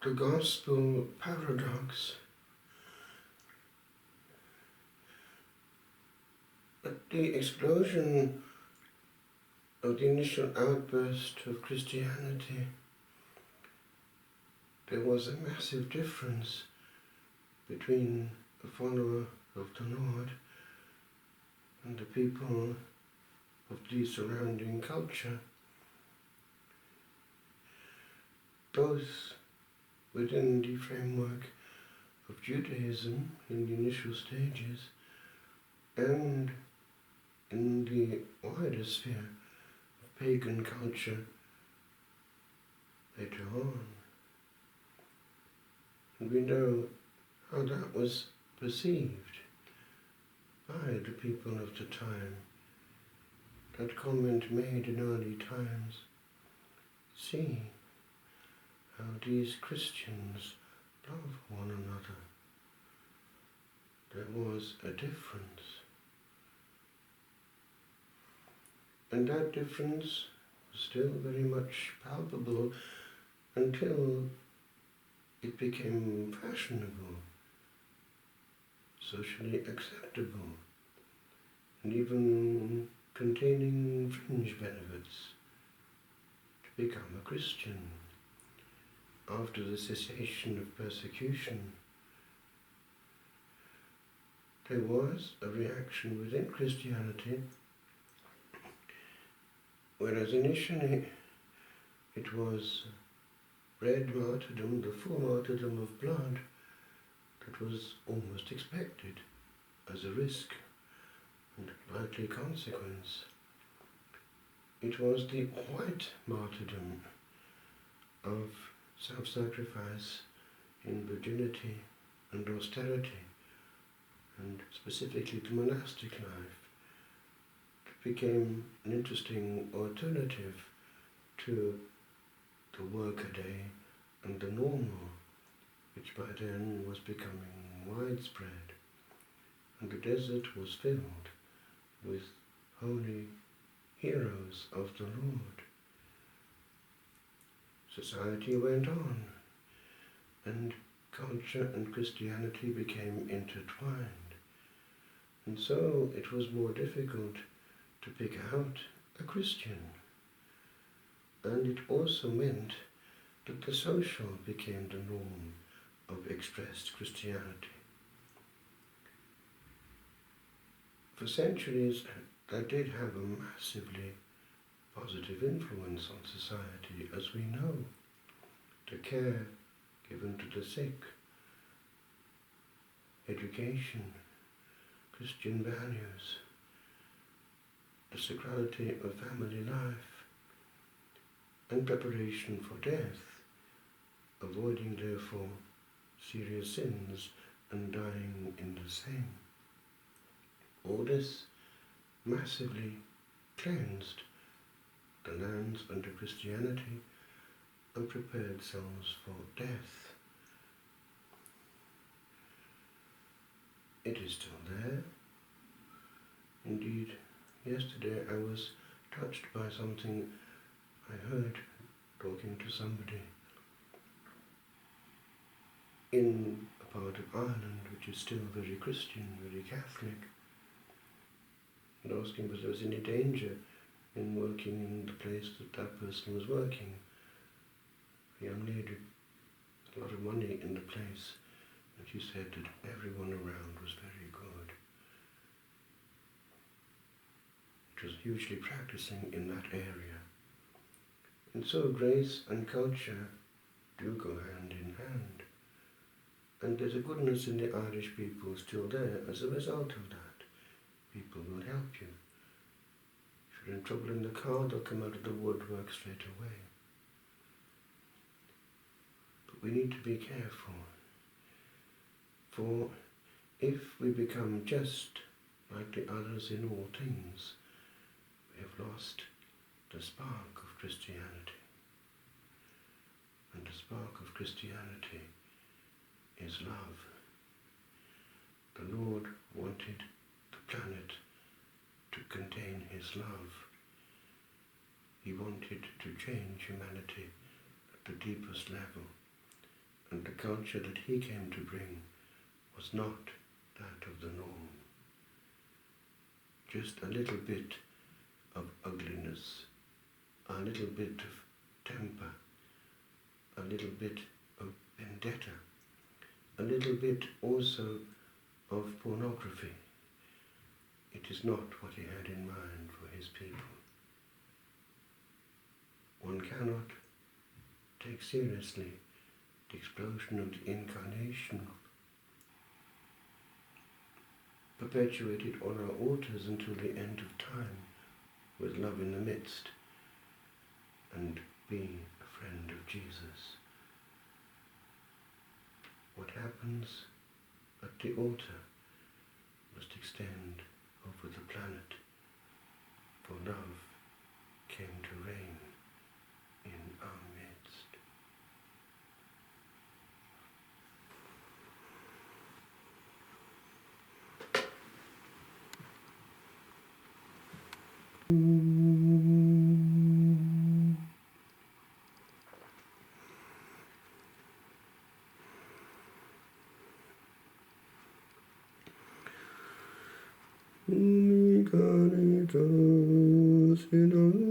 the gospel paradox. At the explosion of the initial outburst of Christianity, there was a massive difference between the follower of the Lord and the people of the surrounding culture, both within the framework of Judaism in the initial stages and in the wider sphere of pagan culture later on. And we know how that was perceived by the people of the time. That comment made in early times, see how these Christians love one another. There was a difference. And that difference was still very much palpable until it became fashionable, socially acceptable, and even containing fringe benefits to become a Christian. After the cessation of persecution, there was a reaction within Christianity, whereas initially it was red martyrdom, the full martyrdom of blood, that was almost expected as a risk and likely consequence. It was the white martyrdom of self-sacrifice in virginity and austerity, and specifically the monastic life, that became an interesting alternative to the workaday and the normal, which by then was becoming widespread, and the desert was filled with holy heroes of the Lord. Society went on, and culture and Christianity became intertwined, and so it was more difficult to pick out a Christian. And it also meant that the social became the norm of expressed Christianity. For centuries, that did have a massively positive influence on society, as we know. The care given to the sick, education, Christian values, the sacrality of family life, and preparation for death, avoiding therefore serious sins and dying in the same. All this massively cleansed the lands under Christianity and prepared souls for death. It is still there. Indeed, yesterday I was touched by something I heard talking to somebody in a part of Ireland which is still very Christian, very Catholic, and asking if there was any danger in working in the place that that person was working. A young lady with a lot of money in the place, and she said that everyone around was very good. It was hugely practicing in that area. And so grace and culture do go hand in hand. And there's a goodness in the Irish people still there as a result of that. People will help you. If you're in trouble in the car, they'll come out of the woodwork straight away. But we need to be careful. For if we become just like the others in all things, we have lost the spark of Christianity. And the spark of Christianity is love. The Lord wanted the planet to contain His love. He wanted to change humanity at the deepest level. And the culture that he came to bring was not that of the norm. Just a little bit of ugliness, a little bit of temper, a little bit of vendetta, a little bit also of pornography. It is not what he had in mind for his people. One cannot take seriously the explosion of the incarnation perpetuated on our altars until the end of time, with love in the midst, and be a friend of Jesus. What happens at the altar must extend over the planet, for love came to reign in our midst. Caritas in